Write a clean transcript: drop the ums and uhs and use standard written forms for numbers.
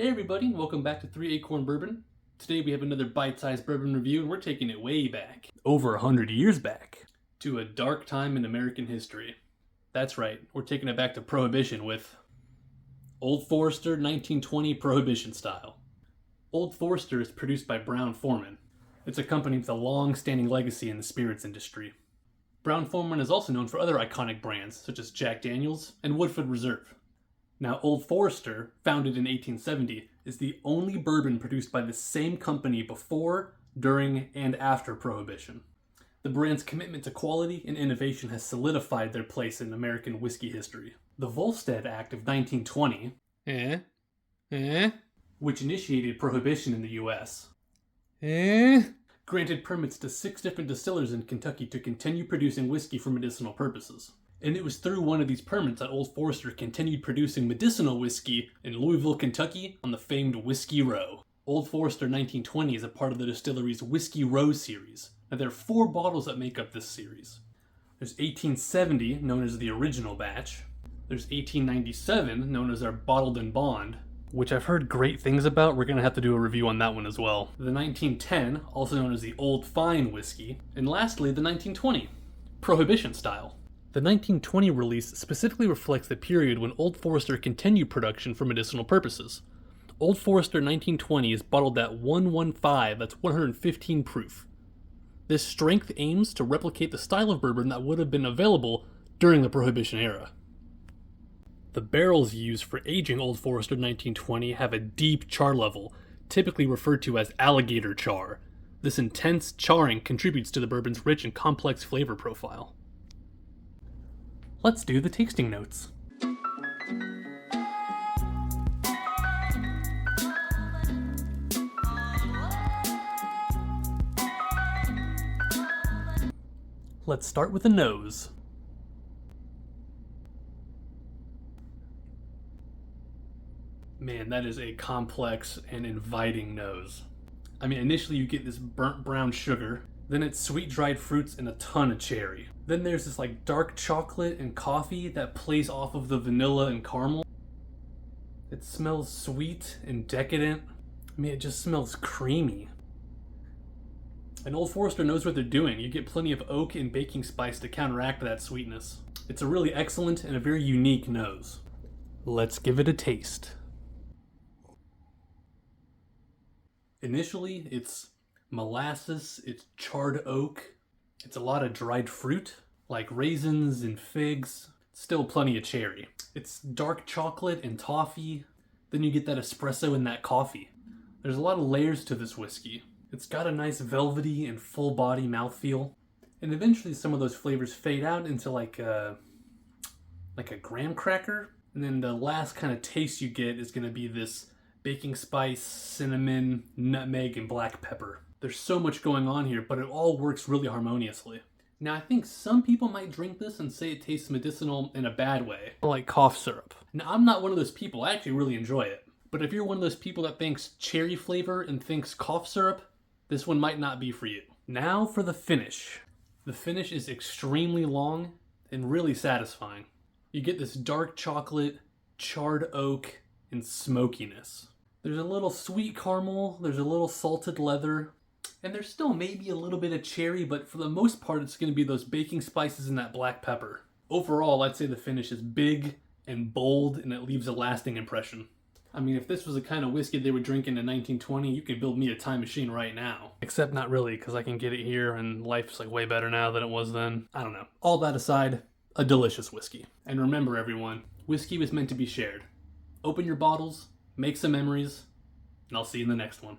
Hey everybody, welcome back to Three Acorn Bourbon. Today we have another bite-sized bourbon review, and we're taking it way back, over 100 years back, to a dark time in American history. That's right, we're taking it back to Prohibition with Old Forester 1920 Prohibition style. Old Forester is produced by Brown-Forman. It's a company with a long-standing legacy in the spirits industry. Brown-Forman is also known for other iconic brands, such as Jack Daniel's and Woodford Reserve. Now, Old Forester, founded in 1870, is the only bourbon produced by the same company before, during, and after Prohibition. The brand's commitment to quality and innovation has solidified their place in American whiskey history. The Volstead Act of 1920, which initiated Prohibition in the U.S., granted permits to 6 different distillers in Kentucky to continue producing whiskey for medicinal purposes. And it was through one of these permits that Old Forester continued producing medicinal whiskey in Louisville, Kentucky on the famed Whisky Row. Old Forester 1920 is a part of the distillery's Whisky Row series. Now there are 4 bottles that make up this series. There's 1870, known as the original batch. There's 1897, known as our Bottled in Bond, which I've heard great things about. We're going to have to do a review on that one as well. The 1910, also known as the Old Fine Whiskey. And lastly, the 1920, Prohibition style. The 1920 release specifically reflects the period when Old Forester continued production for medicinal purposes. Old Forester 1920 is bottled at 115, that's 115 proof. This strength aims to replicate the style of bourbon that would have been available during the Prohibition era. The barrels used for aging Old Forester 1920 have a deep char level, typically referred to as alligator char. This intense charring contributes to the bourbon's rich and complex flavor profile. Let's do the tasting notes. Let's start with the nose. Man, that is a complex and inviting nose. I mean, initially you get this burnt brown sugar, then it's sweet dried fruits and a ton of cherry. Then there's this like dark chocolate and coffee that plays off of the vanilla and caramel. It smells sweet and decadent. I mean, it just smells creamy. And Old Forester knows what they're doing. You get plenty of oak and baking spice to counteract that sweetness. It's a really excellent and a very unique nose. Let's give it a taste. Initially, it's molasses, it's charred oak, it's a lot of dried fruit, like raisins and figs, still plenty of cherry. It's dark chocolate and toffee, then you get that espresso and that coffee. There's a lot of layers to this whiskey. It's got a nice velvety and full body mouthfeel, and eventually some of those flavors fade out into like a graham cracker, and then the last kind of taste you get is going to be this baking spice, cinnamon, nutmeg, and black pepper. There's so much going on here, but it all works really harmoniously. Now, I think some people might drink this and say it tastes medicinal in a bad way, like cough syrup. Now, I'm not one of those people. I actually really enjoy it. But if you're one of those people that thinks cherry flavor and thinks cough syrup, this one might not be for you. Now for the finish. The finish is extremely long and really satisfying. You get this dark chocolate, charred oak, and smokiness. There's a little sweet caramel, there's a little salted leather, and there's still maybe a little bit of cherry, but for the most part it's going to be those baking spices and that black pepper. Overall, I'd say the finish is big and bold, and it leaves a lasting impression. I mean, if this was the kind of whiskey they were drinking in 1920, you could build me a time machine right now. Except not really, because I can get it here, and life's like way better now than it was then. I don't know. All that aside, a delicious whiskey. And remember everyone, whiskey was meant to be shared. Open your bottles, make some memories, and I'll see you in the next one.